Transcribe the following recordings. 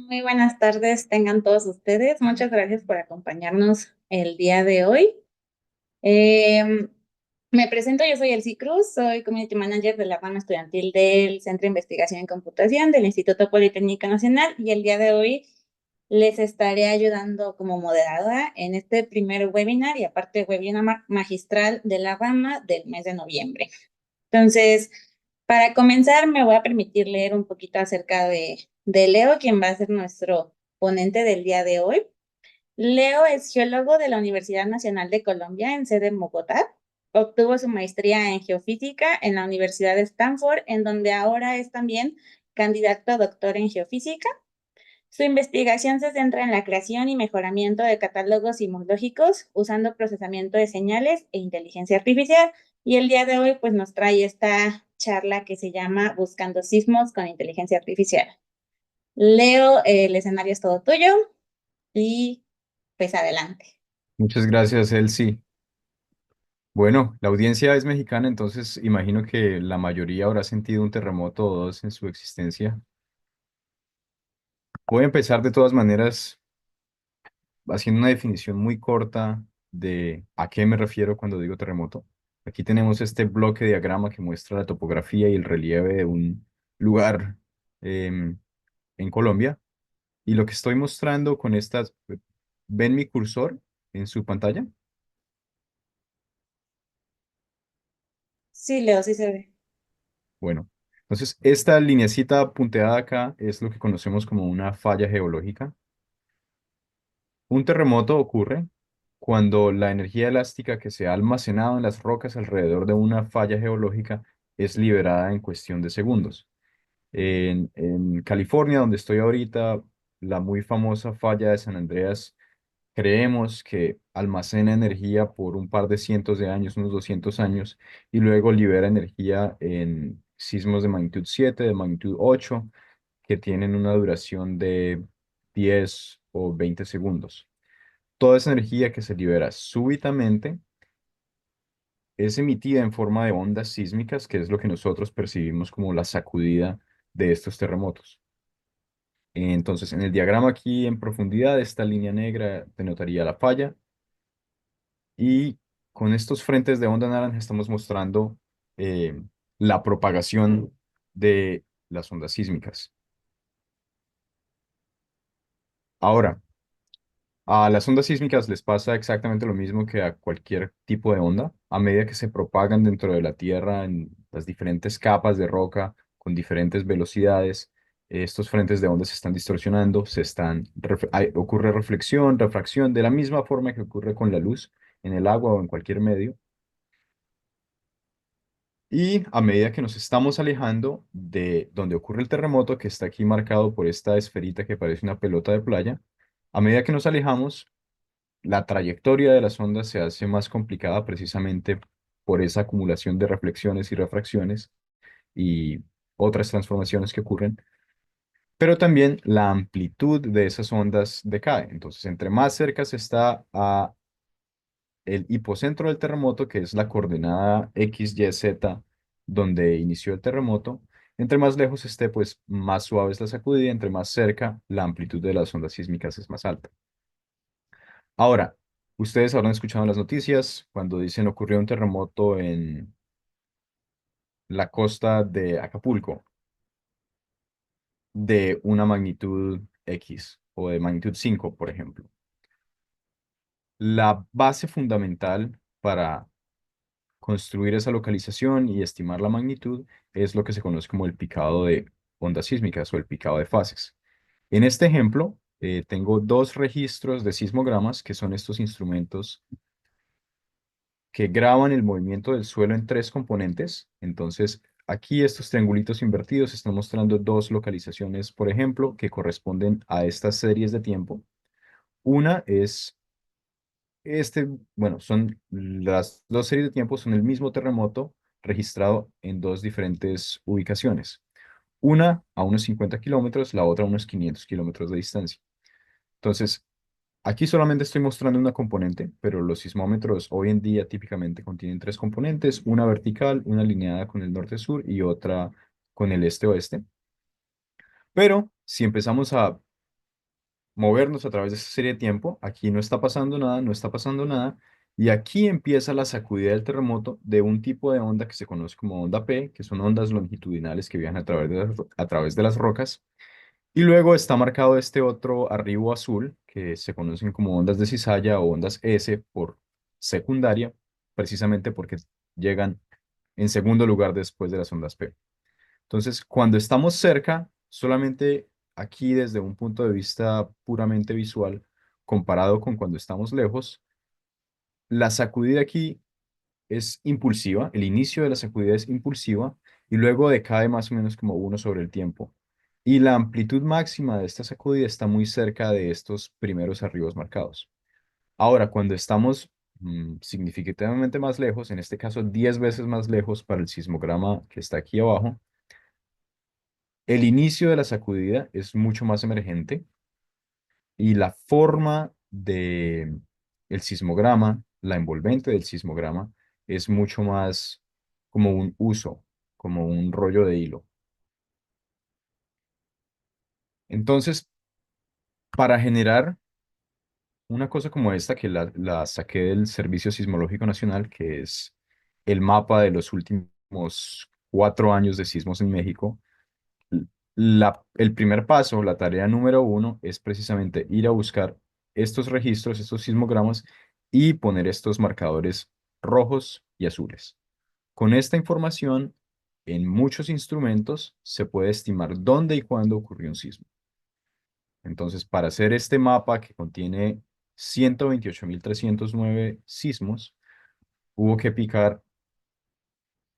Muy buenas tardes, tengan todos ustedes. Muchas gracias por acompañarnos el día de hoy. Em, Me presento, yo soy Elsie Cruz, soy Community Manager de la rama estudiantil del Centro de Investigación en Computación del Instituto Politécnico Nacional y el día de hoy les estaré ayudando como moderadora en este primer webinar y aparte webinar magistral de la rama del mes de noviembre. Entonces, para comenzar, me voy a permitir leer un poquito acerca de Leo, quien va a ser nuestro ponente del día de hoy. Leo es geólogo de la Universidad Nacional de Colombia en sede en Bogotá. Obtuvo su maestría en geofísica en la Universidad de Stanford, en donde ahora es también candidato a doctor en geofísica. Su investigación se centra en la creación y mejoramiento de catálogos sismológicos usando procesamiento de señales e inteligencia artificial. Y el día de hoy, pues nos trae esta charla que se llama Buscando sismos con inteligencia artificial. Leo, el escenario es todo tuyo y pues adelante. Muchas gracias, Elsie. Bueno, la audiencia es mexicana, entonces imagino que la mayoría habrá sentido un terremoto o dos en su existencia. Voy a empezar de todas maneras haciendo una definición muy corta de a qué me refiero cuando digo terremoto. Aquí tenemos este bloque de diagrama que muestra la topografía y el relieve de un lugar em, en Colombia. Y lo que estoy mostrando con estas, ¿ven mi cursor en su pantalla? Sí, Leo, sí se ve. Bueno, entonces esta lineecita punteada acá es lo que conocemos como una falla geológica. Un terremoto ocurre cuando la energía elástica que se ha almacenado en las rocas alrededor de una falla geológica es liberada en cuestión de segundos. En California, donde estoy ahorita, la muy famosa falla de San Andreas, creemos que almacena energía por un par de cientos de años, unos 200 años, y luego libera energía en sismos de magnitud 7, de magnitud 8, que tienen una duración de 10 o 20 segundos. Toda esa energía que se libera súbitamente es emitida en forma de ondas sísmicas, que es lo que nosotros percibimos como la sacudida de estos terremotos. Entonces, en el diagrama aquí en profundidad, esta línea negra denotaría la falla y con estos frentes de onda naranja estamos mostrando eh, la propagación de las ondas sísmicas. Ahora, a las ondas sísmicas les pasa exactamente lo mismo que a cualquier tipo de onda. A medida que se propagan dentro de la Tierra en las diferentes capas de roca con diferentes velocidades, estos frentes de onda se están distorsionando, ocurre reflexión, refracción, de la misma forma que ocurre con la luz en el agua o en cualquier medio. Y a medida que nos estamos alejando de donde ocurre el terremoto, que está aquí marcado por esta esferita que parece una pelota de playa, a medida que nos alejamos, la trayectoria de las ondas se hace más complicada precisamente por esa acumulación de reflexiones y refracciones y otras transformaciones que ocurren, pero también la amplitud de esas ondas decae. Entonces, entre más cerca se está a el hipocentro del terremoto, que es la coordenada X, Y, Z, donde inició el terremoto, entre más lejos esté, pues más suave es la sacudida, entre más cerca, la amplitud de las ondas sísmicas es más alta. Ahora, ustedes habrán escuchado en las noticias cuando dicen ocurrió un terremoto en la costa de Acapulco de una magnitud X o de magnitud 5, por ejemplo. La base fundamental para construir esa localización y estimar la magnitud es lo que se conoce como el picado de ondas sísmicas o el picado de fases. En este ejemplo, tengo dos registros de sismogramas, que son estos instrumentos que graban el movimiento del suelo en tres componentes. Entonces, aquí estos triangulitos invertidos están mostrando dos localizaciones, por ejemplo, que corresponden a estas series de tiempo. Una es son las dos series de tiempo, son el mismo terremoto registrado en dos diferentes ubicaciones. Una a unos 50 kilómetros, la otra a unos 500 kilómetros de distancia. Entonces, aquí solamente estoy mostrando una componente, pero los sismómetros hoy en día típicamente contienen tres componentes, una vertical, una alineada con el norte-sur y otra con el este-oeste. Pero si empezamos a movernos a través de esta serie de tiempo. Aquí no está pasando nada, no está pasando nada. Y aquí empieza la sacudida del terremoto de un tipo de onda que se conoce como onda P, que son ondas longitudinales que viajan a través de las rocas. Y luego está marcado este otro arribo azul, que se conocen como ondas de cizalla o ondas S por secundaria, precisamente porque llegan en segundo lugar después de las ondas P. Entonces, cuando estamos cerca, solamente aquí desde un punto de vista puramente visual, comparado con cuando estamos lejos, la sacudida aquí es impulsiva, el inicio de la sacudida es impulsiva y luego decae más o menos como uno sobre el tiempo. Y la amplitud máxima de esta sacudida está muy cerca de estos primeros arribos marcados. Ahora, cuando estamos significativamente más lejos, en este caso 10 veces más lejos para el sismograma que está aquí abajo, el inicio de la sacudida es mucho más emergente y la forma de el sismograma, la envolvente del sismograma, es mucho más como un uso, como un rollo de hilo. Entonces, para generar una cosa como esta, que la saqué del Servicio Sismológico Nacional, que es el mapa de los últimos 4 años de sismos en México. El primer paso, la tarea número uno, es precisamente ir a buscar estos registros, estos sismogramas y poner estos marcadores rojos y azules. Con esta información, en muchos instrumentos se puede estimar dónde y cuándo ocurrió un sismo. Entonces, para hacer este mapa que contiene 128.309 sismos, hubo que picar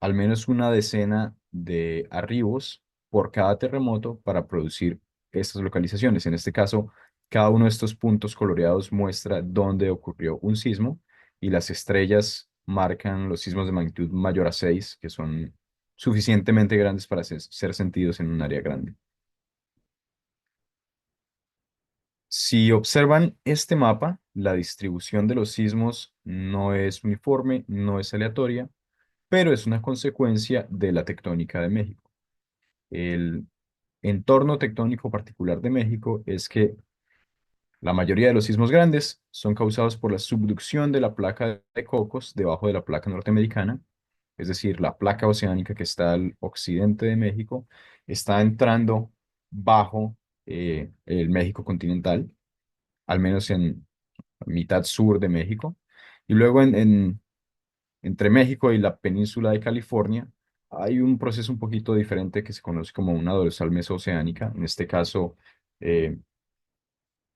al menos una decena de arribos por cada terremoto para producir estas localizaciones. En este caso, cada uno de estos puntos coloreados muestra dónde ocurrió un sismo y las estrellas marcan los sismos de magnitud mayor a 6, que son suficientemente grandes para ser sentidos en un área grande. Si observan este mapa, la distribución de los sismos no es uniforme, no es aleatoria, pero es una consecuencia de la tectónica de México. El entorno tectónico particular de México es que la mayoría de los sismos grandes son causados por la subducción de la placa de Cocos debajo de la placa norteamericana, es decir, la placa oceánica que está al occidente de México está entrando bajo el México continental, al menos en mitad sur de México, y luego entre México y la península de California hay un proceso un poquito diferente que se conoce como una dorsal mesoceánica. En este caso, eh,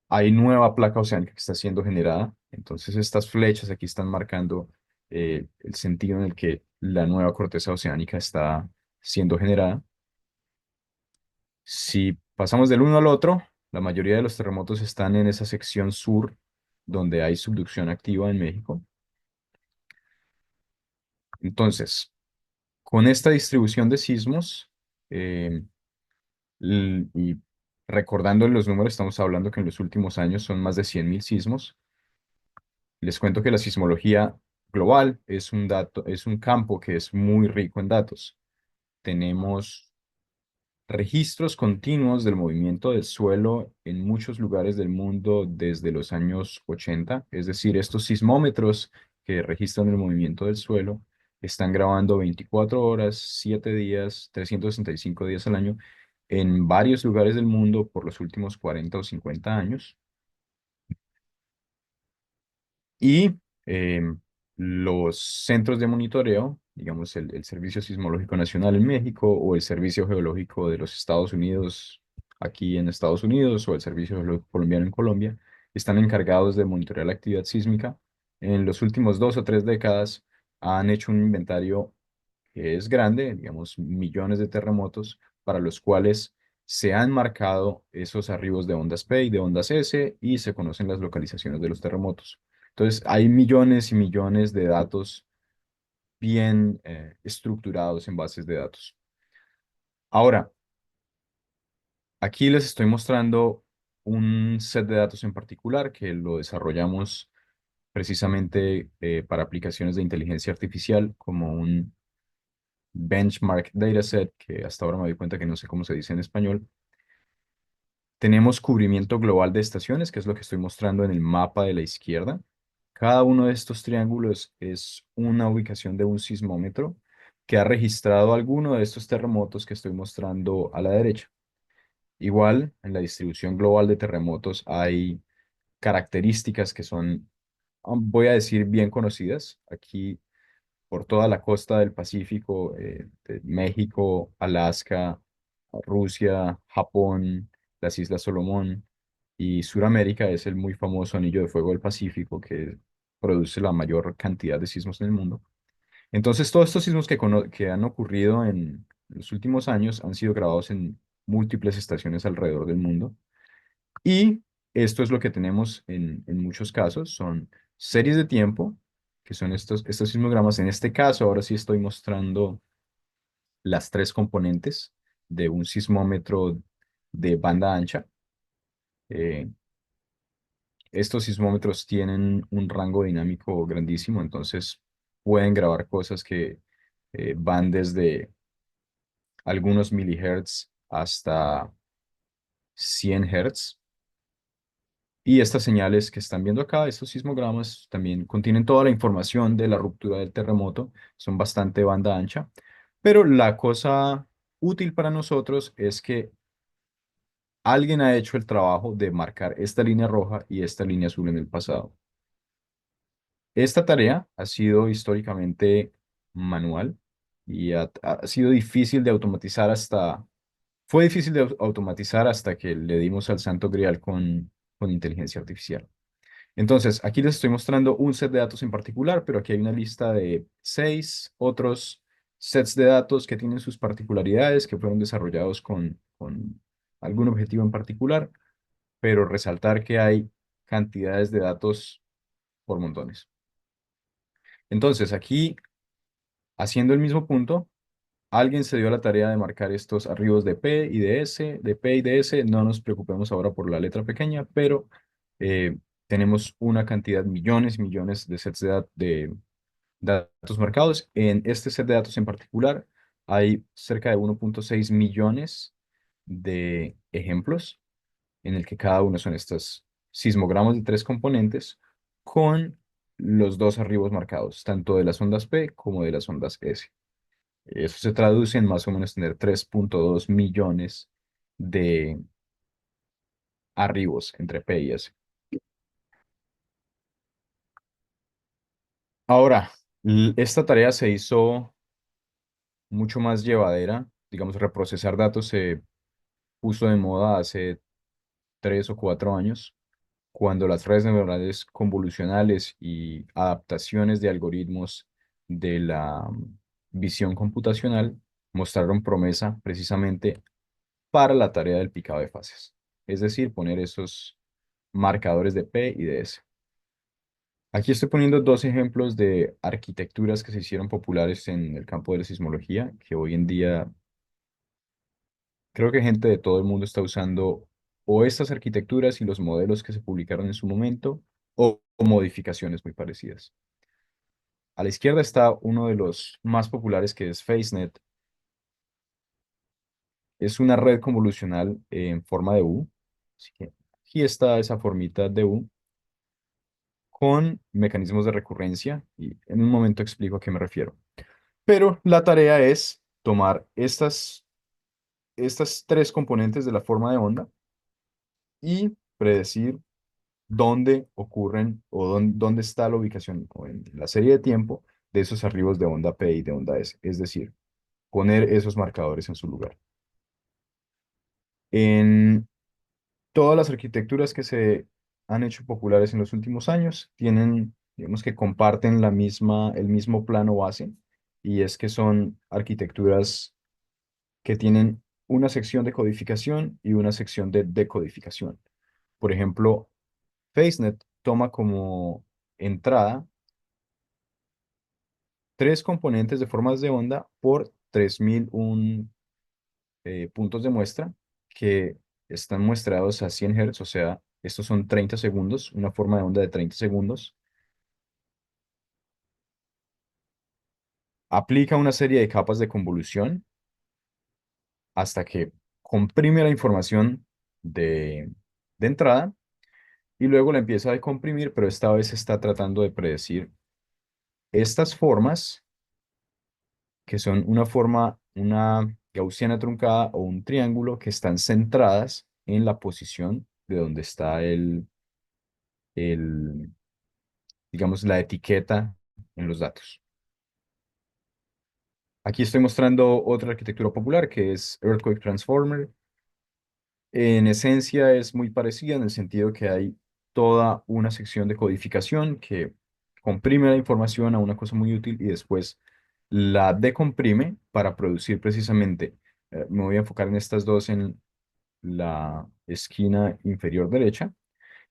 hay nueva placa oceánica que está siendo generada. Entonces, estas flechas aquí están marcando el sentido en el que la nueva corteza oceánica está siendo generada. Si pasamos del uno al otro, la mayoría de los terremotos están en esa sección sur donde hay subducción activa en México. Entonces, con esta distribución de sismos, eh, y recordando los números, estamos hablando que en los últimos años son más de 100.000 sismos. Les cuento que la sismología global es un es un campo que es muy rico en datos. Tenemos registros continuos del movimiento del suelo en muchos lugares del mundo desde los años 80, es decir, estos sismómetros que registran el movimiento del suelo están grabando 24 horas, 7 días, 365 días al año en varios lugares del mundo por los últimos 40 o 50 años. Y los centros de monitoreo, digamos el Servicio Sismológico Nacional en México o el Servicio Geológico de los Estados Unidos aquí en Estados Unidos o el Servicio Geológico Colombiano en Colombia, están encargados de monitorear la actividad sísmica. En los últimos 2 o 3 décadas han hecho un inventario que es grande, digamos, millones de terremotos para los cuales se han marcado esos arribos de ondas P y de ondas S y se conocen las localizaciones de los terremotos. Entonces, hay millones y millones de datos bien estructurados en bases de datos. Ahora, aquí les estoy mostrando un set de datos en particular que lo desarrollamos precisamente para aplicaciones de inteligencia artificial como un benchmark dataset, que hasta ahora me doy cuenta que no sé cómo se dice en español. Tenemos cubrimiento global de estaciones, que es lo que estoy mostrando en el mapa de la izquierda. Cada uno de estos triángulos es una ubicación de un sismómetro que ha registrado alguno de estos terremotos que estoy mostrando a la derecha. Igual, en la distribución global de terremotos hay características que son, voy a decir, bien conocidas. Aquí, por toda la costa del Pacífico, de México, Alaska, Rusia, Japón, las Islas Solomón y Suramérica es el muy famoso Anillo de Fuego del Pacífico que produce la mayor cantidad de sismos en el mundo. Entonces, todos estos sismos que han ocurrido en los últimos años han sido grabados en múltiples estaciones alrededor del mundo. Y esto es lo que tenemos en muchos casos, son series de tiempo, que son estos sismogramas. En este caso, ahora sí estoy mostrando las tres componentes de un sismómetro de banda ancha. Eh, Estos sismómetros tienen un rango dinámico grandísimo, entonces pueden grabar cosas que van desde algunos milihertz hasta 100 hertz. Y estas señales que están viendo acá, estos sismogramas, también contienen toda la información de la ruptura del terremoto, son bastante banda ancha, pero la cosa útil para nosotros es que alguien ha hecho el trabajo de marcar esta línea roja y esta línea azul en el pasado. Esta tarea ha sido históricamente manual y ha sido difícil de automatizar fue difícil de automatizar hasta que le dimos al santo grial con inteligencia artificial. Entonces, aquí les estoy mostrando un set de datos en particular, pero aquí hay una lista de 6 otros sets de datos que tienen sus particularidades, que fueron desarrollados con algún objetivo en particular, pero resaltar que hay cantidades de datos por montones. Entonces, aquí, haciendo el mismo punto, alguien se dio la tarea de marcar estos arribos de P y de S, de P y de S. No nos preocupemos ahora por la letra pequeña, pero eh, tenemos una cantidad, millones y millones de sets de datos marcados. En este set de datos en particular hay cerca de 1.6 millones de ejemplos en el que cada uno son estos sismogramas de tres componentes con los dos arribos marcados, tanto de las ondas P como de las ondas S. Eso se traduce en más o menos tener 3.2 millones de arribos entre P y S. Ahora, esta tarea se hizo mucho más llevadera. Digamos, reprocesar datos se puso de moda hace 3 o 4 años, cuando las redes neuronales convolucionales y adaptaciones de algoritmos de la visión computacional mostraron promesa precisamente para la tarea del picado de fases, es decir, poner esos marcadores de P y de S. Aquí estoy poniendo dos ejemplos de arquitecturas que se hicieron populares en el campo de la sismología, que hoy en día creo que gente de todo el mundo está usando o estas arquitecturas y los modelos que se publicaron en su momento, o modificaciones muy parecidas. A la izquierda está uno de los más populares, que es FaceNet. Es una red convolucional en forma de U. Así que aquí está esa formita de U con mecanismos de recurrencia y en un momento explico a qué me refiero. Pero la tarea es tomar estas tres componentes de la forma de onda y predecir dónde ocurren o dónde está la ubicación o en la serie de tiempo de esos arribos de onda P y de onda S. Es decir, poner esos marcadores en su lugar. En todas las arquitecturas que se han hecho populares en los últimos años tienen, digamos que comparten el mismo plano base, y es que son arquitecturas que tienen una sección de codificación y una sección de decodificación. Por ejemplo, FaceNet toma como entrada tres componentes de formas de onda por 3001 puntos de muestra que están muestrados a 100 Hz, o sea, estos son 30 segundos, una forma de onda de 30 segundos. Aplica una serie de capas de convolución hasta que comprime la información de, de entrada y luego la empieza a decomprimir, pero esta vez está tratando de predecir estas formas, que son una forma, una gaussiana truncada o un triángulo que están centradas en la posición de donde está el, digamos, la etiqueta en los datos. Aquí estoy mostrando otra arquitectura popular que es Earthquake Transformer. En esencia es muy parecida en el sentido que hay toda una sección de codificación que comprime la información a una cosa muy útil y después la decomprime para producir precisamente, me voy a enfocar en estas dos en la esquina inferior derecha,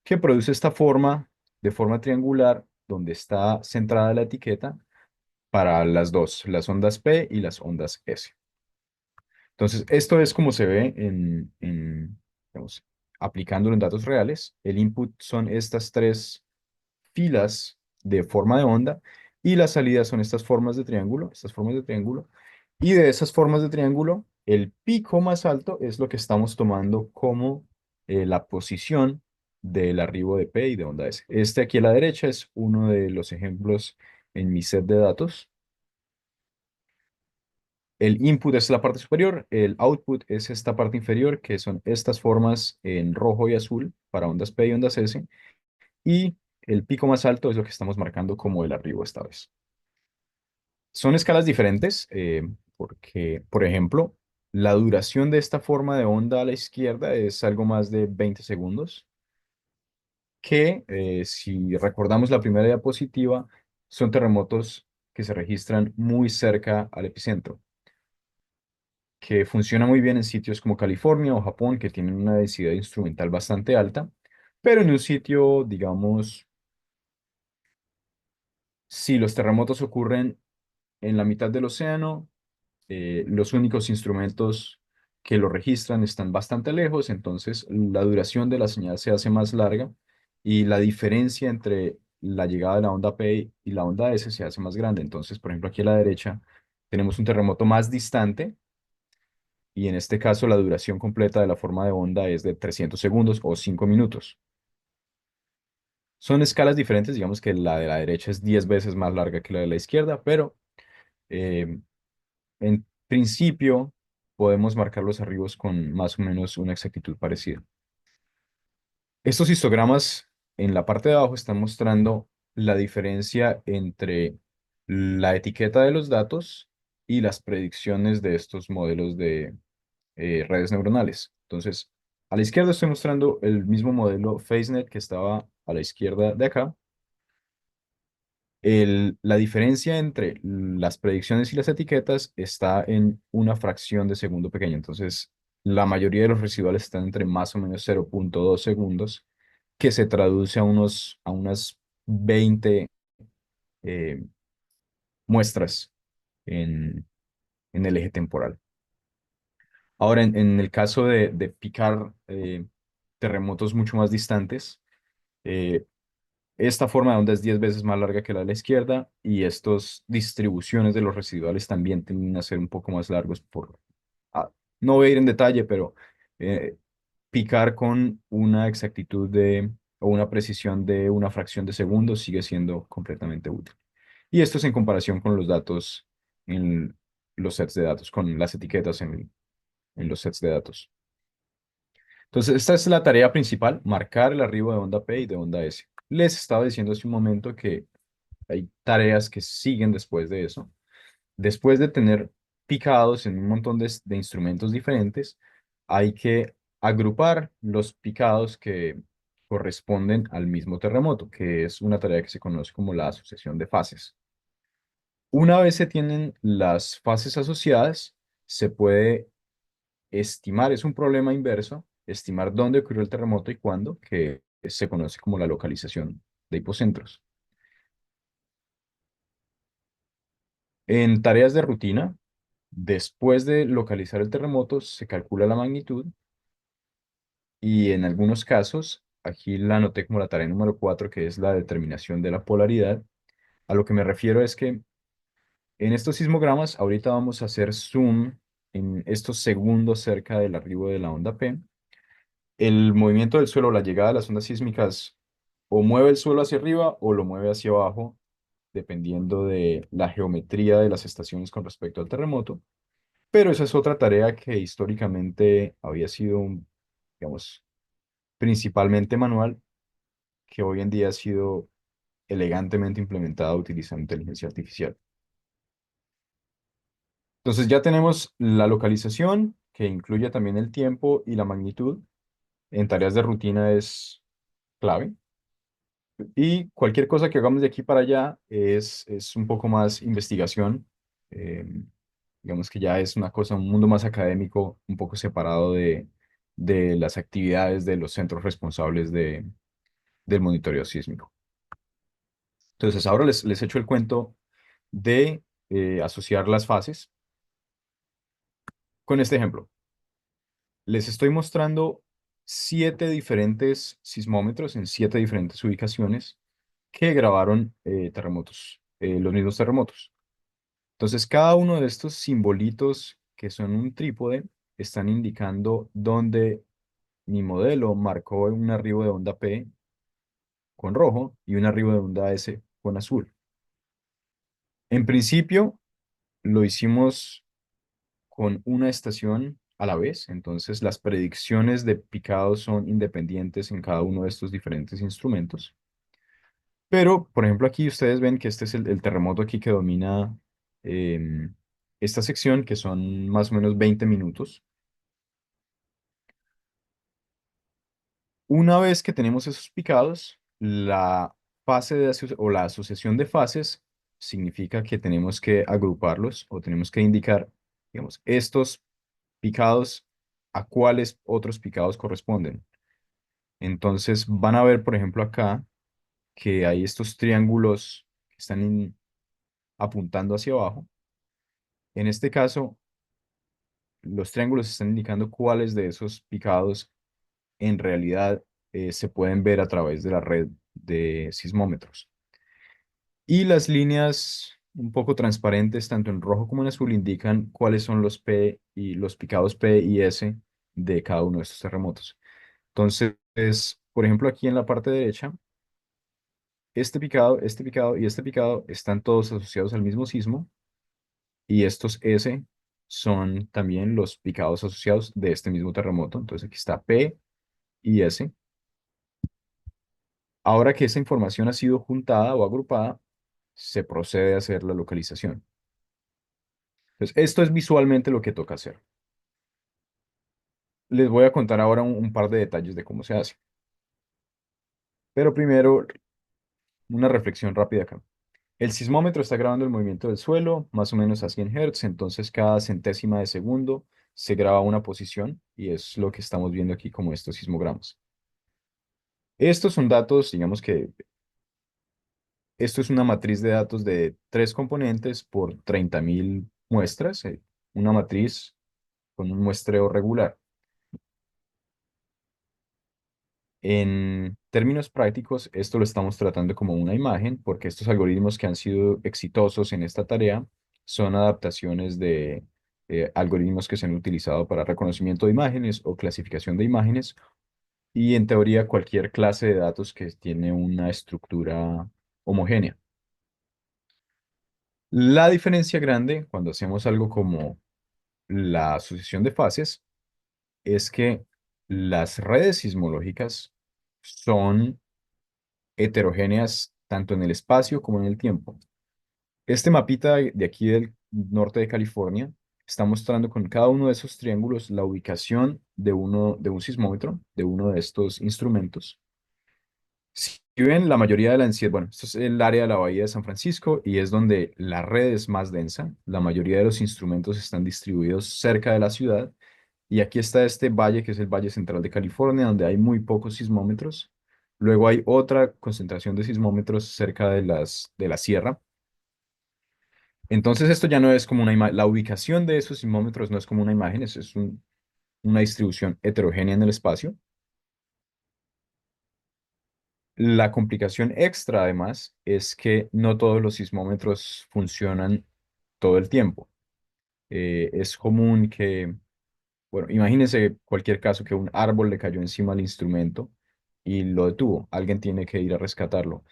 que produce esta forma de forma triangular donde está centrada la etiqueta para las dos, las ondas P y las ondas S. Entonces, esto es como se ve digamos, aplicándolo en datos reales. El input son estas tres filas de forma de onda y las salidas son estas formas de triángulo, estas formas de triángulo. Y de esas formas de triángulo, el pico más alto es lo que estamos tomando como la posición del arribo de P y de onda S. Este aquí a la derecha es uno de los ejemplos en mi set de datos. El input es la parte superior, el output es esta parte inferior, que son estas formas en rojo y azul para ondas P y ondas S, y el pico más alto es lo que estamos marcando como el arribo esta vez. Son escalas diferentes, porque, por ejemplo, la duración de esta forma de onda a la izquierda es algo más de 20 segundos, que si recordamos la primera diapositiva, son terremotos que se registran muy cerca al epicentro, que funciona muy bien en sitios como California o Japón, que tienen una densidad instrumental bastante alta, pero en un sitio, digamos, si los terremotos ocurren en la mitad del océano, los únicos instrumentos que lo registran están bastante lejos, entonces la duración de la señal se hace más larga y la diferencia entre la llegada de la onda P y la onda S se hace más grande. Entonces, por ejemplo, aquí a la derecha tenemos un terremoto más distante y en este caso la duración completa de la forma de onda es de 300 segundos o 5 minutos. Son escalas diferentes, digamos que la de la derecha es 10 veces más larga que la de la izquierda, pero eh, en principio podemos marcar los arribos con más o menos una exactitud parecida. Estos histogramas en la parte de abajo están mostrando la diferencia entre la etiqueta de los datos y las predicciones de estos modelos de redes neuronales. Entonces, a la izquierda estoy mostrando el mismo modelo FaceNet que estaba a la izquierda de acá. La diferencia entre las predicciones y las etiquetas está en una fracción de segundo pequeña. Entonces, la mayoría de los residuales están entre más o menos 0,2 segundos, que se traduce a unas 20 eh, muestras en, en el eje temporal. Ahora, en el caso de picar terremotos mucho más distantes, eh, esta forma de onda es 10 veces más larga que la de la izquierda y estas distribuciones de los residuales también tienden a ser un poco más largos ah, no voy a ir en detalle, pero eh, picar con una exactitud o una precisión de una fracción de segundo sigue siendo completamente útil. Y esto es en comparación con los datos en los sets de datos, con las etiquetas en los sets de datos. Entonces, esta es la tarea principal, marcar el arribo de onda P y de onda S. Les estaba diciendo hace un momento que hay tareas que siguen después de eso. Después de tener picados en un montón de instrumentos diferentes, hay que agrupar los picados que corresponden al mismo terremoto, que es una tarea que se conoce como la asociación de fases. Una vez se tienen las fases asociadas, se puede estimar, es un problema inverso, estimar dónde ocurrió el terremoto y cuándo, que se conoce como la localización de hipocentros. En tareas de rutina, después de localizar el terremoto, se calcula la magnitud y en algunos casos, aquí la anoté como la tarea número 4, que es la determinación de la polaridad. A lo que me refiero es que en estos sismogramas, ahorita vamos a hacer zoom en estos segundos cerca del arribo de la onda P el movimiento del suelo, la llegada de las ondas sísmicas, o mueve el suelo hacia arriba o lo mueve hacia abajo, dependiendo de la geometría de las estaciones con respecto al terremoto. Pero esa es otra tarea que históricamente había sido, digamos, principalmente manual, que hoy en día ha sido elegantemente implementada utilizando inteligencia artificial. Entonces ya tenemos la localización, que incluye también el tiempo y la magnitud. En tareas de rutina es clave. Y cualquier cosa que hagamos de aquí para allá es un poco más investigación. eh, digamos que ya es una cosa, un mundo más académico, un poco separado de las actividades de los centros responsables del monitoreo sísmico. Entonces, ahora les echo el cuento de asociar las fases con este ejemplo. Les estoy mostrando 7 diferentes sismómetros en 7 diferentes ubicaciones que grabaron terremotos, los mismos terremotos. Entonces, cada uno de estos simbolitos que son un trípode están indicando dónde mi modelo marcó un arribo de onda P con rojo y un arribo de onda S con azul. En principio, lo hicimos con una estación a la vez, entonces las predicciones de picado son independientes en cada uno de estos diferentes instrumentos. Pero, por ejemplo, aquí ustedes ven que este es el terremoto aquí que domina em, esta sección, que son más o menos 20 minutos. Una vez que tenemos esos picados, la fase o la asociación de fases significa que tenemos que agruparlos o tenemos que indicar, digamos, estos picados a cuáles otros picados corresponden. Entonces van a ver, por ejemplo, acá que hay estos triángulos que están apuntando hacia abajo. En este caso, los triángulos están indicando cuáles de esos picados en realidad se pueden ver a través de la red de sismómetros. Y las líneas un poco transparentes, tanto en rojo como en azul, indican cuáles son los P y los picados P y S de cada uno de estos terremotos. Entonces, por ejemplo, aquí en la parte derecha, este picado y este picado están todos asociados al mismo sismo y estos S son también los picados asociados de este mismo terremoto. Entonces, aquí está P y S. Ahora que esa información ha sido juntada o agrupada, se procede a hacer la localización. Entonces, esto es visualmente lo que toca hacer. Les voy a contar ahora un par de detalles de cómo se hace. Pero primero, una reflexión rápida acá. El sismómetro está grabando el movimiento del suelo, más o menos a 100 Hz, entonces cada centésima de segundo se graba una posición y es lo que estamos viendo aquí como estos sismogramas. Estos son datos, digamos que esto es una matriz de datos de 3 componentes por 30.000 muestras, una matriz con un muestreo regular. En términos prácticos, esto lo estamos tratando como una imagen porque estos algoritmos que han sido exitosos en esta tarea son adaptaciones de algoritmos que se han utilizado para reconocimiento de imágenes o clasificación de imágenes y en teoría cualquier clase de datos que tiene una estructura homogénea. La diferencia grande cuando hacemos algo como la asociación de fases es que las redes sismológicas son heterogéneas tanto en el espacio como en el tiempo. Este mapita de aquí del norte de California está mostrando con cada uno de esos triángulos la ubicación de un sismómetro, de uno de estos instrumentos. Si ven, la mayoría de la densidad, bueno, esto es el área de la Bahía de San Francisco y es donde la red es más densa. La mayoría de los instrumentos están distribuidos cerca de la ciudad. Y aquí está este valle, que es el Valle Central de California, donde hay muy pocos sismómetros. Luego hay otra concentración de sismómetros cerca de la sierra. Entonces esto ya no es como una imagen, la ubicación de esos sismómetros no es como una imagen, es una distribución heterogénea en el espacio. La complicación extra, además, es que no todos los sismómetros funcionan todo el tiempo. Es común que Bueno, imagínense cualquier caso que un árbol le cayó encima al instrumento y lo detuvo. Alguien tiene que ir a rescatarlo.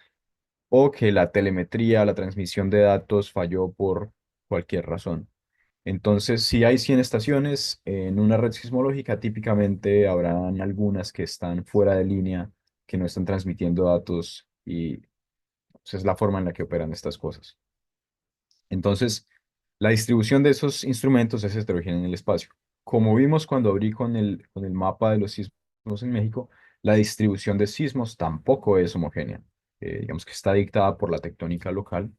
O que la telemetría, la transmisión de datos falló por cualquier razón. Entonces, si hay 100 estaciones en una red sismológica, típicamente habrán algunas que están fuera de línea, que no están transmitiendo datos y esa es la forma en la que operan estas cosas. Entonces, la distribución de esos instrumentos es heterogénea en el espacio. Como vimos cuando abrí con el mapa de los sismos en México, la distribución de sismos tampoco es homogénea. Digamos que está dictada por la tectónica local.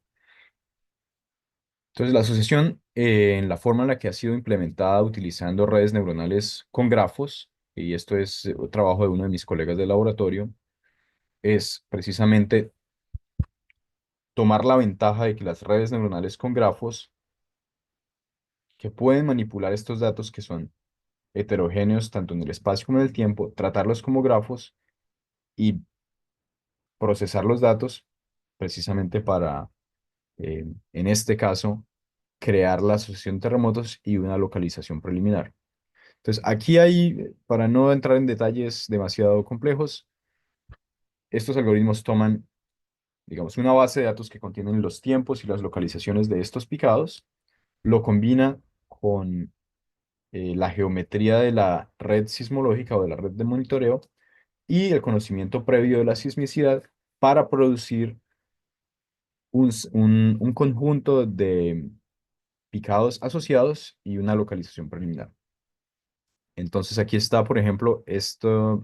Entonces, la asociación, en la forma en la que ha sido implementada utilizando redes neuronales con grafos, y esto es un trabajo de uno de mis colegas del laboratorio, es precisamente tomar la ventaja de que las redes neuronales con grafos, que pueden manipular estos datos que son heterogéneos tanto en el espacio como en el tiempo, tratarlos como grafos y procesar los datos precisamente para, en este caso, crear la asociación de terremotos y una localización preliminar. Entonces, aquí hay, para no entrar en detalles demasiado complejos, estos algoritmos toman, digamos, una base de datos que contienen los tiempos y las localizaciones de estos picados, lo combina con la geometría de la red sismológica o de la red de monitoreo y el conocimiento previo de la sismicidad para producir un conjunto de picados asociados y una localización preliminar. Entonces aquí está, por ejemplo, esta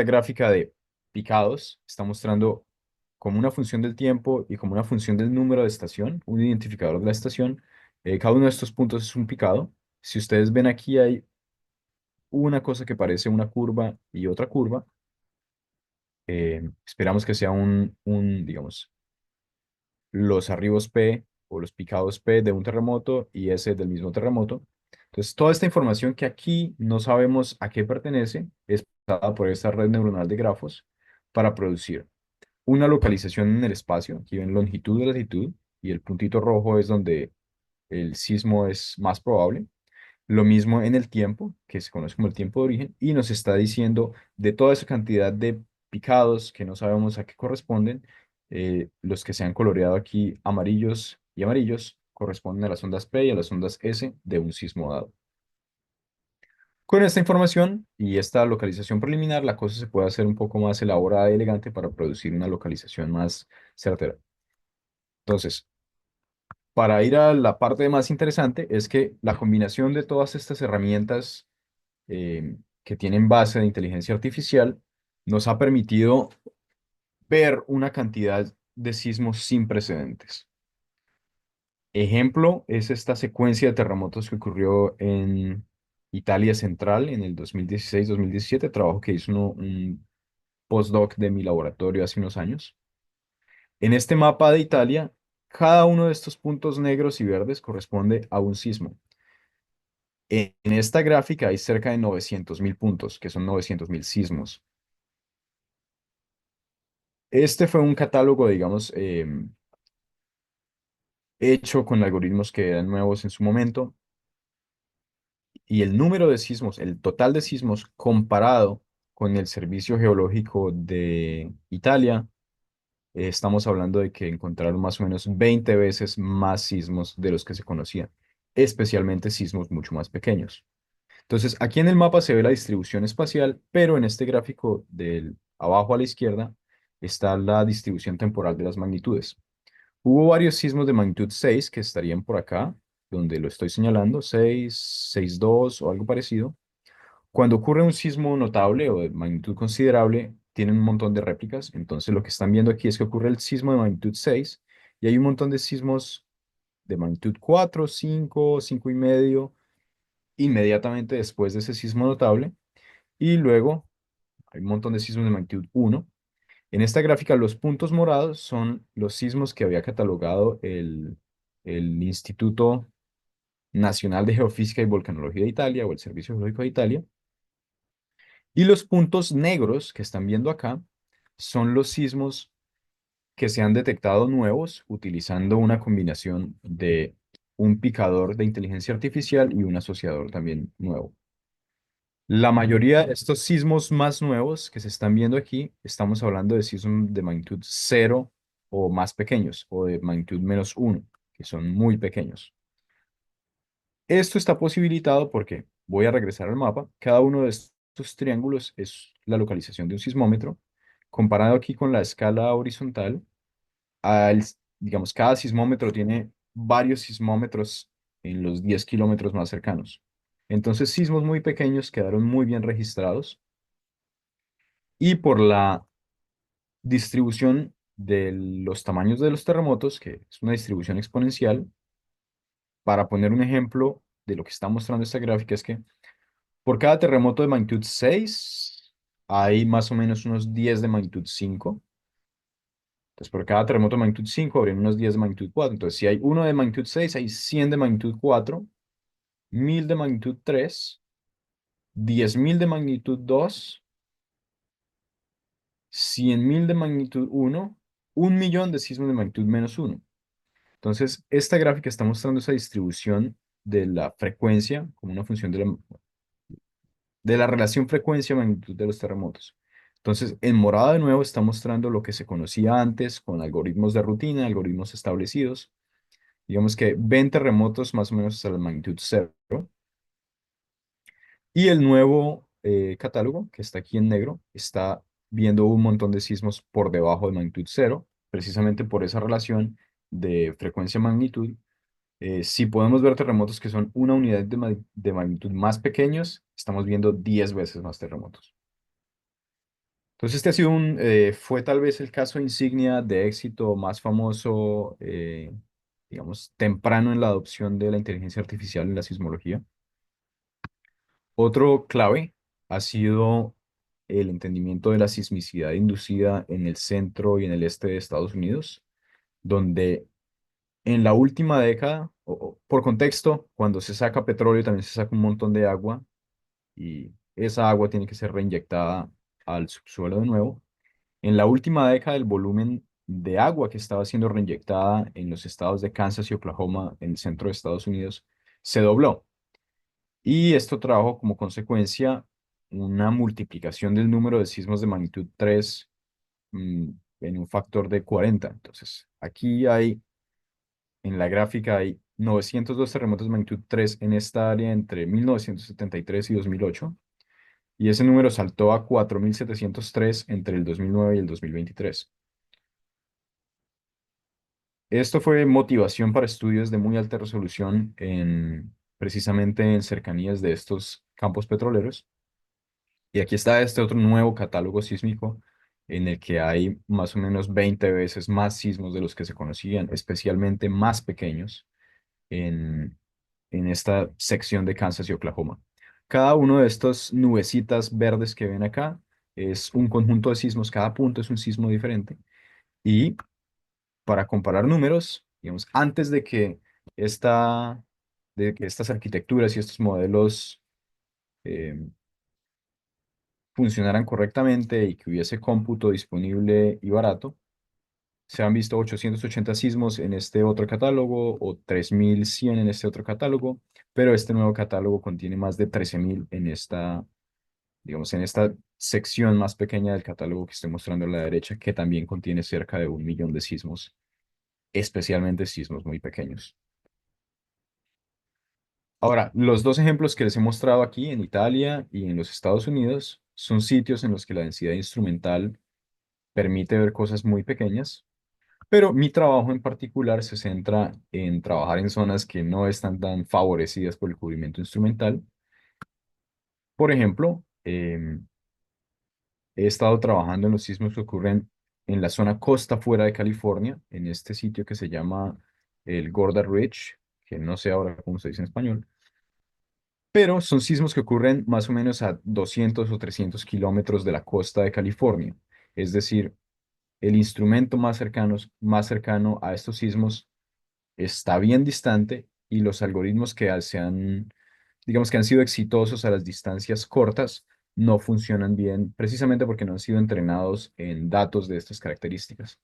gráfica de picados. Está mostrando como una función del tiempo y como una función del número de estación, un identificador de la estación. Cada uno de estos puntos es un picado. Si ustedes ven aquí hay una cosa que parece una curva y otra curva. Esperamos que sea digamos, los arribos P o los picados P de un terremoto y S del mismo terremoto. Entonces, toda esta información que aquí no sabemos a qué pertenece es pasada por esta red neuronal de grafos para producir una localización en el espacio. Aquí ven longitud y latitud y el puntito rojo es donde el sismo es más probable. Lo mismo en el tiempo, que se conoce como el tiempo de origen, y nos está diciendo de toda esa cantidad de picados que no sabemos a qué corresponden, los que se han coloreado aquí amarillos y amarillos corresponden a las ondas P y a las ondas S de un sismo dado. Con esta información y esta localización preliminar, la cosa se puede hacer un poco más elaborada y elegante para producir una localización más certera. Entonces, para ir a la parte más interesante, es que la combinación de todas estas herramientas que tienen base de inteligencia artificial, nos ha permitido ver una cantidad de sismos sin precedentes. Ejemplo es esta secuencia de terremotos que ocurrió en Italia Central en el 2016-2017, trabajo que hizo un postdoc de mi laboratorio hace unos años. En este mapa de Italia, cada uno de estos puntos negros y verdes corresponde a un sismo. En esta gráfica hay cerca de 900.000 puntos, que son 900.000 sismos. Este fue un catálogo, digamos, hecho con algoritmos que eran nuevos en su momento, y el número de sismos, el total de sismos comparado con el Servicio Geológico de Italia, estamos hablando de que encontraron más o menos 20 veces más sismos de los que se conocían, especialmente sismos mucho más pequeños. Entonces, aquí en el mapa se ve la distribución espacial, pero en este gráfico del abajo a la izquierda está la distribución temporal de las magnitudes. Hubo varios sismos de magnitud 6 que estarían por acá, donde lo estoy señalando, 6, 6,2 o algo parecido. Cuando ocurre un sismo notable o de magnitud considerable, tienen un montón de réplicas. Entonces, lo que están viendo aquí es que ocurre el sismo de magnitud 6 y hay un montón de sismos de magnitud 4, 5, 5 y medio, inmediatamente después de ese sismo notable. Y luego hay un montón de sismos de magnitud 1. En esta gráfica, los puntos morados son los sismos que había catalogado el Instituto Nacional de Geofísica y Volcanología de Italia o el Servicio Geológico de Italia. Y los puntos negros que están viendo acá son los sismos que se han detectado nuevos utilizando una combinación de un picador de inteligencia artificial y un asociador también nuevo. La mayoría de estos sismos más nuevos que se están viendo aquí, estamos hablando de sismos de magnitud cero o más pequeños, o de magnitud -1, que son muy pequeños. Esto está posibilitado porque, voy a regresar al mapa, cada uno de estos triángulos es la localización de un sismómetro. Comparado aquí con la escala horizontal, al, digamos, cada sismómetro tiene varios sismómetros en los 10 kilómetros más cercanos. Entonces, sismos muy pequeños quedaron muy bien registrados y por la distribución de los tamaños de los terremotos, que es una distribución exponencial, para poner un ejemplo de lo que está mostrando esta gráfica, es que por cada terremoto de magnitud 6 hay más o menos unos 10 de magnitud 5. Entonces, por cada terremoto de magnitud 5 habría unos 10 de magnitud 4. Entonces, si hay uno de magnitud 6, hay 100 de magnitud 4, 1000 de magnitud 3, 10.000 de magnitud 2, 100.000 de magnitud 1, 1.000.000 de sismos de magnitud -1. Entonces, esta gráfica está mostrando esa distribución de la frecuencia como una función de la relación frecuencia-magnitud de los terremotos. Entonces, en morado de nuevo está mostrando lo que se conocía antes con algoritmos de rutina, algoritmos establecidos. Digamos que ven terremotos más o menos hasta la magnitud cero. Y el nuevo catálogo, que está aquí en negro, está viendo un montón de sismos por debajo de magnitud cero, precisamente por esa relación de frecuencia-magnitud. Si podemos ver terremotos que son una unidad de magnitud más pequeños, estamos viendo 10 veces más terremotos. Entonces, este ha sido fue tal vez el caso insignia de éxito más famoso, digamos, temprano en la adopción de la inteligencia artificial en la sismología. Otro clave ha sido el entendimiento de la sismicidad inducida en el centro y en el este de Estados Unidos, donde en la última década, por contexto, cuando se saca petróleo también se saca un montón de agua y esa agua tiene que ser reinyectada al subsuelo de nuevo. En la última década, el volumen de agua que estaba siendo reinyectada en los estados de Kansas y Oklahoma, en el centro de Estados Unidos, se dobló. Y esto trajo como consecuencia una multiplicación del número de sismos de magnitud 3 mm, en un factor de 40. Entonces, aquí en la gráfica hay 902 terremotos de magnitud 3 en esta área entre 1973 y 2008. Y ese número saltó a 4.703 entre el 2009 y el 2023. Esto fue motivación para estudios de muy alta resolución precisamente en cercanías de estos campos petroleros. Y aquí está este otro nuevo catálogo sísmico en el que hay más o menos 20 veces más sismos de los que se conocían, especialmente más pequeños en, en esta sección de Kansas y Oklahoma. Cada uno de estos nubecitas verdes que ven acá es un conjunto de sismos, cada punto es un sismo diferente. Y para comparar números, digamos, antes de que estas arquitecturas y estos modelos eh, funcionaran correctamente y que hubiese cómputo disponible y barato, se han visto 880 sismos en este otro catálogo o 3.100 en este otro catálogo, pero este nuevo catálogo contiene más de 13.000 en digamos, en esta sección más pequeña del catálogo que estoy mostrando a la derecha, que también contiene cerca de 1.000.000 de sismos, especialmente sismos muy pequeños. Ahora, los dos ejemplos que les he mostrado aquí en Italia y en los Estados Unidos son sitios en los que la densidad instrumental permite ver cosas muy pequeñas, pero mi trabajo en particular se centra en trabajar en zonas que no están tan favorecidas por el cubrimiento instrumental. Por ejemplo, he estado trabajando en los sismos que ocurren en la zona costa fuera de California, en este sitio que se llama el Goddard Ridge, que no sé ahora cómo se dice en español, pero son sismos que ocurren más o menos a 200 o 300 kilómetros de la costa de California. Es decir, el instrumento más cercano a estos sismos está bien distante y los algoritmos digamos que han sido exitosos a las distancias cortas, no funcionan bien, precisamente porque no han sido entrenados en datos de estas características.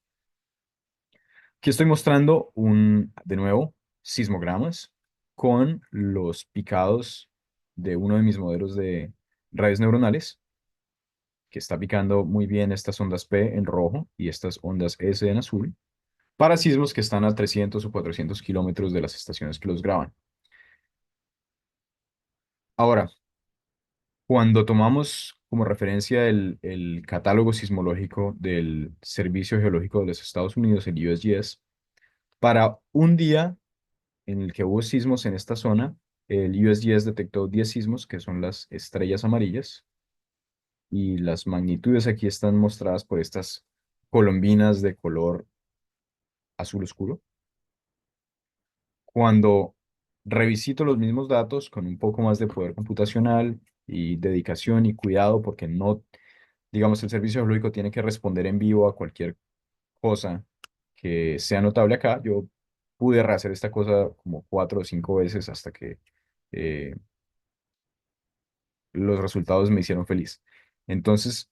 Aquí estoy mostrando de nuevo, sismogramas con los picados de uno de mis modelos de redes neuronales, que está picando muy bien estas ondas P en rojo y estas ondas S en azul, para sismos que están a 300 o 400 kilómetros de las estaciones que los graban. Ahora, cuando tomamos como referencia el catálogo sismológico del Servicio Geológico de los Estados Unidos, el USGS, para un día en el que hubo sismos en esta zona, el USGS detectó 10 sismos, que son las estrellas amarillas, y las magnitudes aquí están mostradas por estas colombinas de color azul oscuro. Cuando revisito los mismos datos con un poco más de poder computacional y dedicación y cuidado, porque no, digamos, el servicio geológico tiene que responder en vivo a cualquier cosa que sea notable acá. Yo pude rehacer esta cosa como 4 o 5 veces hasta que eh, los resultados me hicieron feliz. Entonces,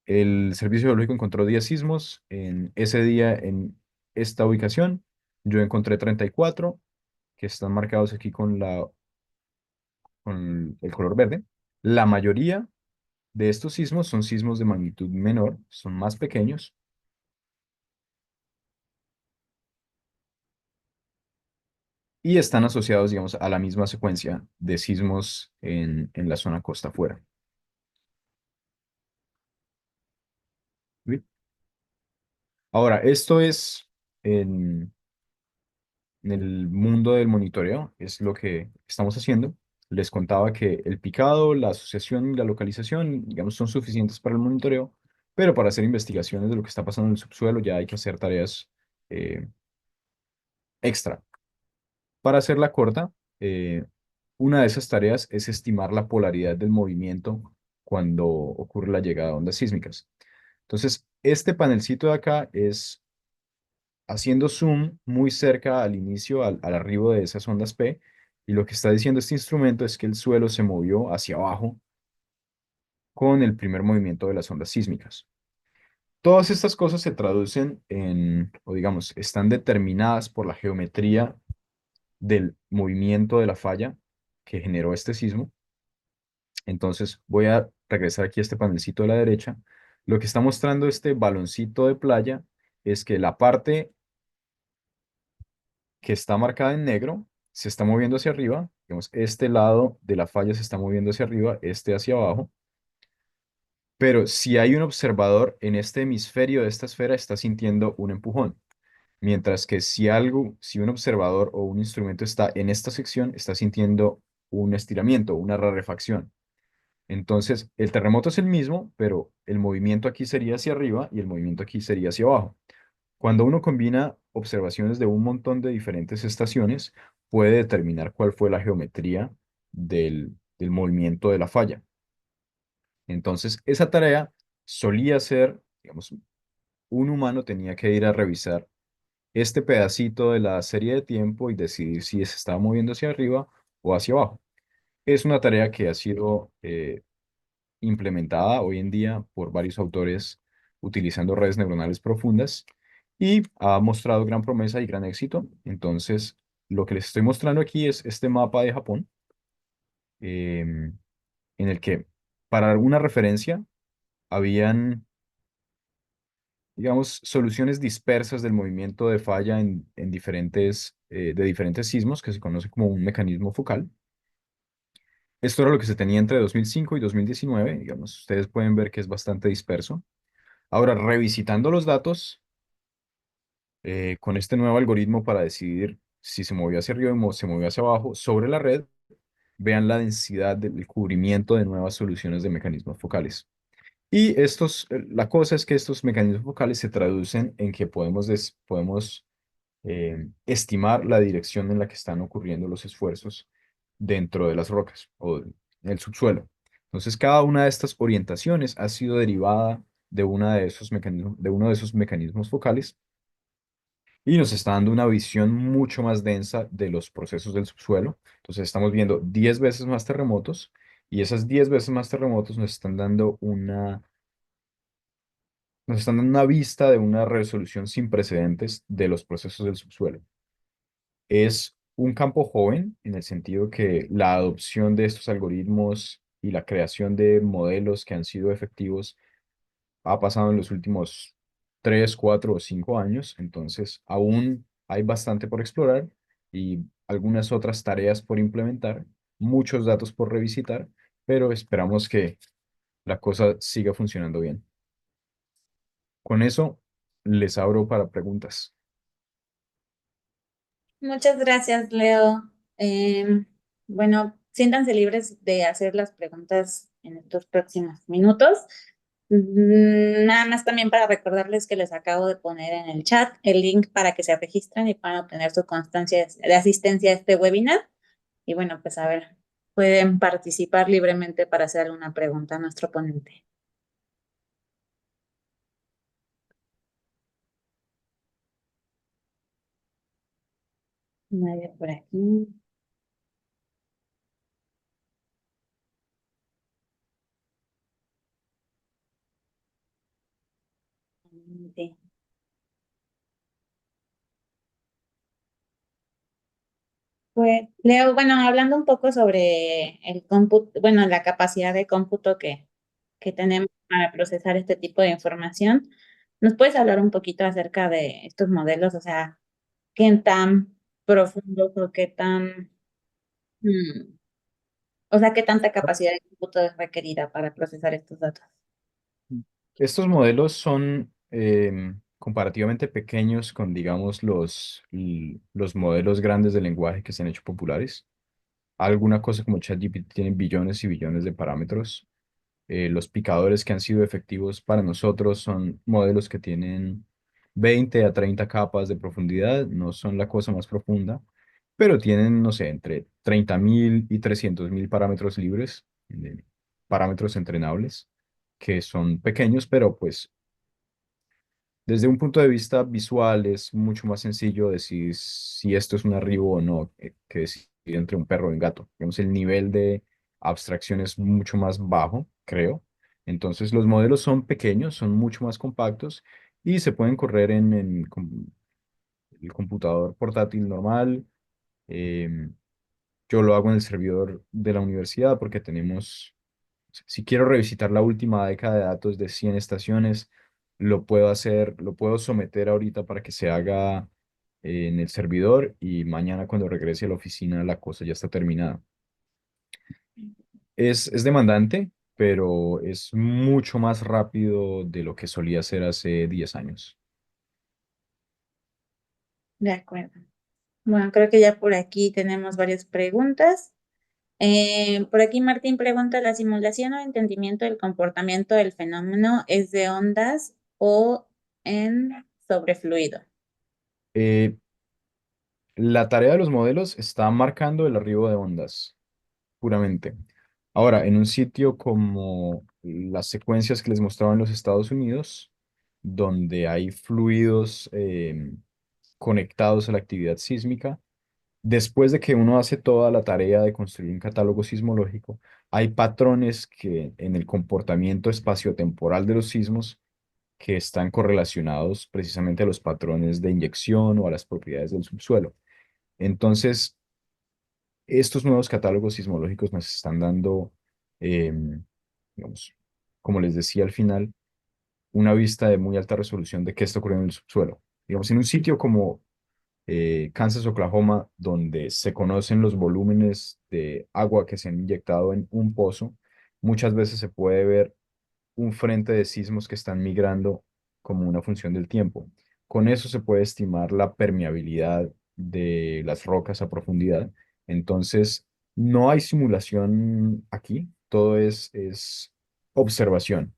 el servicio geológico encontró 10 sismos en ese día en esta ubicación. Yo encontré 34 que están marcados aquí con el color verde. La mayoría de estos sismos son sismos de magnitud menor, son más pequeños y están asociados, digamos, a la misma secuencia de sismos en la zona costa afuera. ¿Sí? Ahora, esto es en el mundo del monitoreo, es lo que estamos haciendo. Les contaba que el picado, la asociación y la localización, digamos, son suficientes para el monitoreo, pero para hacer investigaciones de lo que está pasando en el subsuelo ya hay que hacer tareas eh, extra. Para hacerla corta, eh, una de esas tareas es estimar la polaridad del movimiento cuando ocurre la llegada de ondas sísmicas. Entonces, este panelcito de acá es haciendo zoom muy cerca al inicio, al arribo de esas ondas P, y lo que está diciendo este instrumento es que el suelo se movió hacia abajo con el primer movimiento de las ondas sísmicas. Todas estas cosas se traducen en, o digamos, están determinadas por la geometría del movimiento de la falla que generó este sismo. Entonces voy a regresar aquí a este panelcito de la derecha. Lo que está mostrando este baloncito de playa es que la parte que está marcada en negro se está moviendo hacia arriba. Digamos, este lado de la falla se está moviendo hacia arriba, este hacia abajo. Pero si hay un observador en este hemisferio de esta esfera, está sintiendo un empujón. Mientras que si un observador o un instrumento está en esta sección, está sintiendo un estiramiento, una rarefacción. Entonces, el terremoto es el mismo, pero el movimiento aquí sería hacia arriba y el movimiento aquí sería hacia abajo. Cuando uno combina observaciones de un montón de diferentes estaciones, puede determinar cuál fue la geometría del movimiento de la falla. Entonces, esa tarea solía ser, digamos, un humano tenía que ir a revisar este pedacito de la serie de tiempo y decidir si se estaba moviendo hacia arriba o hacia abajo. Es una tarea que ha sido implementada hoy en día por varios autores utilizando redes neuronales profundas y ha mostrado gran promesa y gran éxito. Entonces, lo que les estoy mostrando aquí es este mapa de Japón, en el que, para alguna referencia, habían, digamos, soluciones dispersas del movimiento de falla en de diferentes sismos, que se conoce como un mecanismo focal. Esto era lo que se tenía entre 2005 y 2019, digamos, ustedes pueden ver que es bastante disperso. Ahora, revisitando los datos, con este nuevo algoritmo para decidir si se movió hacia arriba o se movió hacia abajo sobre la red, vean la densidad del cubrimiento de nuevas soluciones de mecanismos focales. Y la cosa es que estos mecanismos focales se traducen en que podemos estimar la dirección en la que están ocurriendo los esfuerzos dentro de las rocas o en el subsuelo. Entonces, cada una de estas orientaciones ha sido derivada de, de uno de esos mecanismos focales y nos está dando una visión mucho más densa de los procesos del subsuelo. Entonces, estamos viendo 10 veces más terremotos y esas 10 veces más terremotos nos están dando una vista de una resolución sin precedentes de los procesos del subsuelo. Es un campo joven en el sentido que la adopción de estos algoritmos y la creación de modelos que han sido efectivos ha pasado en los últimos 3, 4 o 5 años. Entonces, aún hay bastante por explorar y algunas otras tareas por implementar, muchos datos por revisitar, pero esperamos que la cosa siga funcionando bien. Con eso, les abro para preguntas. Muchas gracias, Leo. Bueno, siéntanse libres de hacer las preguntas en estos próximos minutos. Nada más también para recordarles que les acabo de poner en el chat el link para que se registren y puedan obtener su constancia de asistencia a este webinar. Y bueno, pues a ver, pueden participar libremente para hacer alguna pregunta a nuestro ponente. Nadie por aquí. Sí. Pues, Leo, bueno, hablando un poco sobre el cómputo, bueno, la capacidad de cómputo que tenemos para procesar este tipo de información, ¿nos puedes hablar un poquito acerca de estos modelos? O sea, ¿qué tan profundos o qué tan, mm, o sea, qué tanta capacidad de cómputo es requerida para procesar estos datos? Estos modelos son comparativamente pequeños con, digamos, los modelos grandes de lenguaje que se han hecho populares. Alguna cosa como ChatGPT tienen billones y billones de parámetros. Los picadores que han sido efectivos para nosotros son modelos que tienen 20 a 30 capas de profundidad, no son la cosa más profunda, pero tienen, no sé, entre 30.000 y 300.000 parámetros libres, parámetros entrenables, que son pequeños, pero pues desde un punto de vista visual es mucho más sencillo decir si esto es un arribo o no que decidir entre un perro y un gato. Digamos, el nivel de abstracción es mucho más bajo, creo. Entonces los modelos son pequeños, son mucho más compactos y se pueden correr en el computador portátil normal. Em, yo lo hago en el servidor de la universidad porque tenemos, si quiero revisitar la última década de datos de 100 estaciones, lo puedo hacer, lo puedo someter ahorita para que se haga en el servidor y mañana cuando regrese a la oficina la cosa ya está terminada. Es demandante, pero es mucho más rápido de lo que solía ser hace 10 años. De acuerdo. Bueno, creo que ya por aquí tenemos varias preguntas. Por aquí Martín pregunta, ¿la simulación o entendimiento del comportamiento del fenómeno es de ondas o en sobrefluido? Eh, la tarea de los modelos está marcando el arribo de ondas, puramente. Ahora, en un sitio como las secuencias que les mostraba en los Estados Unidos, donde hay fluidos conectados a la actividad sísmica, después de que uno hace toda la tarea de construir un catálogo sismológico, hay patrones que en el comportamiento espaciotemporal de los sismos que están correlacionados precisamente a los patrones de inyección o a las propiedades del subsuelo. Entonces, estos nuevos catálogos sismológicos nos están dando, digamos, como les decía al final, una vista de muy alta resolución de qué está ocurriendo en el subsuelo. Digamos, en un sitio como Kansas, Oklahoma, donde se conocen los volúmenes de agua que se han inyectado en un pozo, muchas veces se puede ver un frente de sismos que están migrando como una función del tiempo. Con eso se puede estimar la permeabilidad de las rocas a profundidad. Entonces, no hay simulación aquí, todo es observación.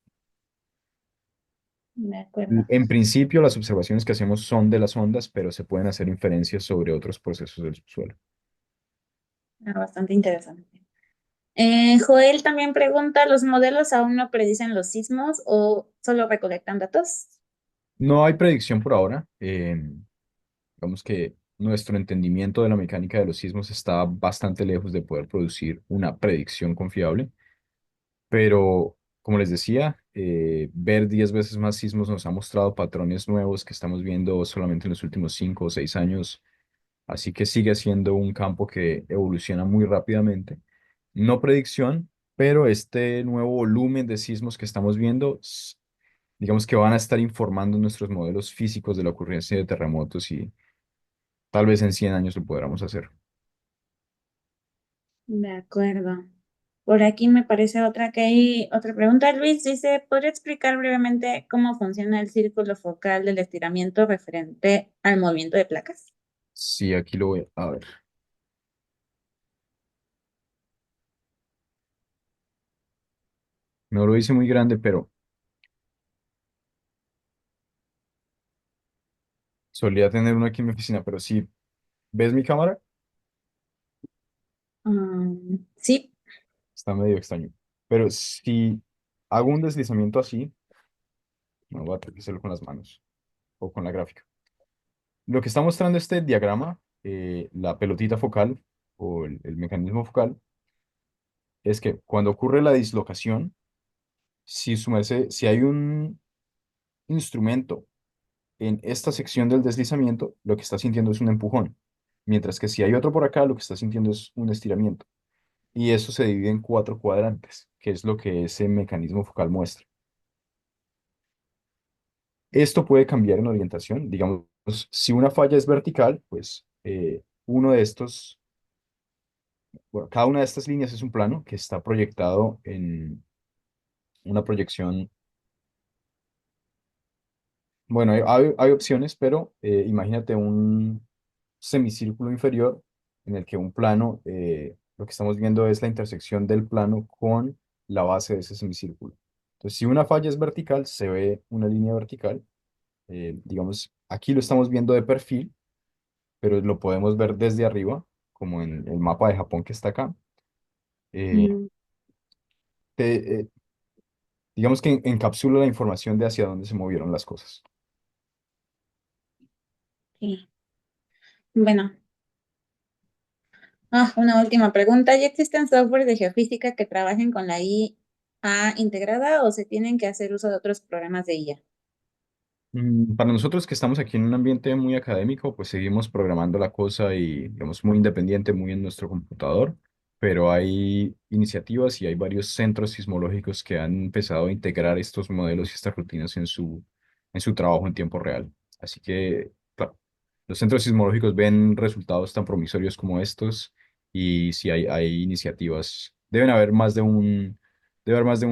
De acuerdo. En principio, las observaciones que hacemos son de las ondas, pero se pueden hacer inferencias sobre otros procesos del subsuelo. Bastante interesante. Joel también pregunta, ¿los modelos aún no predicen los sismos o solo recolectan datos? No hay predicción por ahora. Digamos que nuestro entendimiento de la mecánica de los sismos está bastante lejos de poder producir una predicción confiable, pero como les decía, ver 10 veces más sismos nos ha mostrado patrones nuevos que estamos viendo solamente en los últimos 5 o 6 años Así que sigue siendo un campo que evoluciona muy rápidamente. No predicción, pero este nuevo volumen de sismos que estamos viendo, digamos que van a estar informando nuestros modelos físicos de la ocurrencia de terremotos y tal vez en 100 años lo podamos hacer. De acuerdo. Por aquí me parece otra que hay otra pregunta. Luis dice, ¿podría explicar brevemente cómo funciona el círculo focal del estiramiento referente al movimiento de placas? Sí, aquí lo voy a ver. No lo hice muy grande, pero solía tener uno aquí en mi oficina, pero si ves mi cámara, Sí. está medio extraño. Pero si hago un deslizamiento así, no voy a tener que hacerlo con las manos o con la gráfica. Lo que está mostrando este diagrama, la pelotita focal o el mecanismo focal, es que cuando ocurre la dislocación, si hay un instrumento en esta sección del deslizamiento, lo que está sintiendo es un empujón, mientras que si hay otro por acá, lo que está sintiendo es un estiramiento. Y eso se divide en cuatro cuadrantes, que es lo que ese mecanismo focal muestra. Esto puede cambiar en orientación. Digamos, si una falla es vertical, pues uno de estos, bueno, cada una de estas líneas es un plano que está proyectado en una proyección. Bueno, hay opciones, pero imagínate un semicírculo inferior en el que un plano, lo que estamos viendo es la intersección del plano con la base de ese semicírculo. Entonces, si una falla es vertical, se ve una línea vertical. Digamos, aquí lo estamos viendo de perfil, pero lo podemos ver desde arriba, como en el mapa de Japón que está acá. Eh, Mm, te- digamos que encapsula la información de hacia dónde se movieron las cosas. sí. Bueno, una última pregunta. ¿Ya existen software de geofísica que trabajen con la IA integrada o se tienen que hacer uso de otros programas de IA? Para nosotros que estamos aquí en un ambiente muy académico, pues seguimos programando la cosa y, digamos, muy independiente, muy en nuestro computador, pero hay iniciativas y hay varios centros sismológicos que han empezado a integrar estos modelos y estas rutinas en su trabajo en tiempo real. Así que, claro, los centros sismológicos ven resultados tan promisorios como estos y si hay iniciativas, debe haber más de un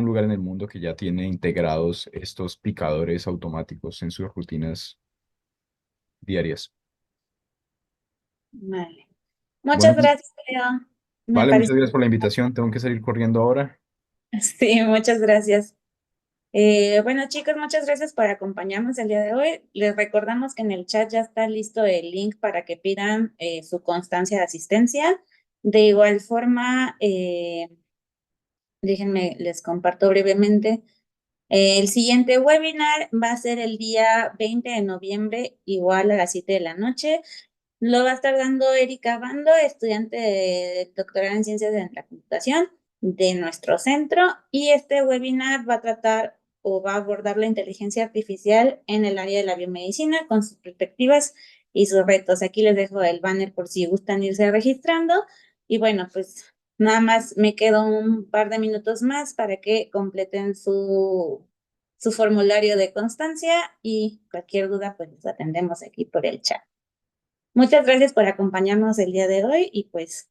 lugar en el mundo que ya tiene integrados estos picadores automáticos en sus rutinas diarias. Vale. Bueno, Muchas gracias, Leo. Me vale, parece. muchas gracias por la invitación. Tengo que salir corriendo ahora. Sí, muchas gracias. Bueno, chicos, muchas gracias por acompañarnos el día de hoy. Les recordamos que en el chat ya está listo el link para que pidan su constancia de asistencia. De igual forma, déjenme, les comparto brevemente. El siguiente webinar va a ser el día 20 de noviembre, igual a las 7 de la noche. Lo va a estar dando Erika Bando, estudiante de doctorado en ciencias de la computación de nuestro centro. Y este webinar va a tratar o va a abordar la inteligencia artificial en el área de la biomedicina con sus perspectivas y sus retos. Aquí les dejo el banner por si gustan irse registrando. Y bueno, pues nada más me quedo un par de minutos más para que completen su formulario de constancia y cualquier duda, pues los atendemos aquí por el chat. Muchas gracias por acompañarnos el día de hoy y pues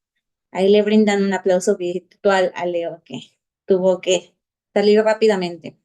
ahí le brindan un aplauso virtual a Leo que tuvo que salir rápidamente.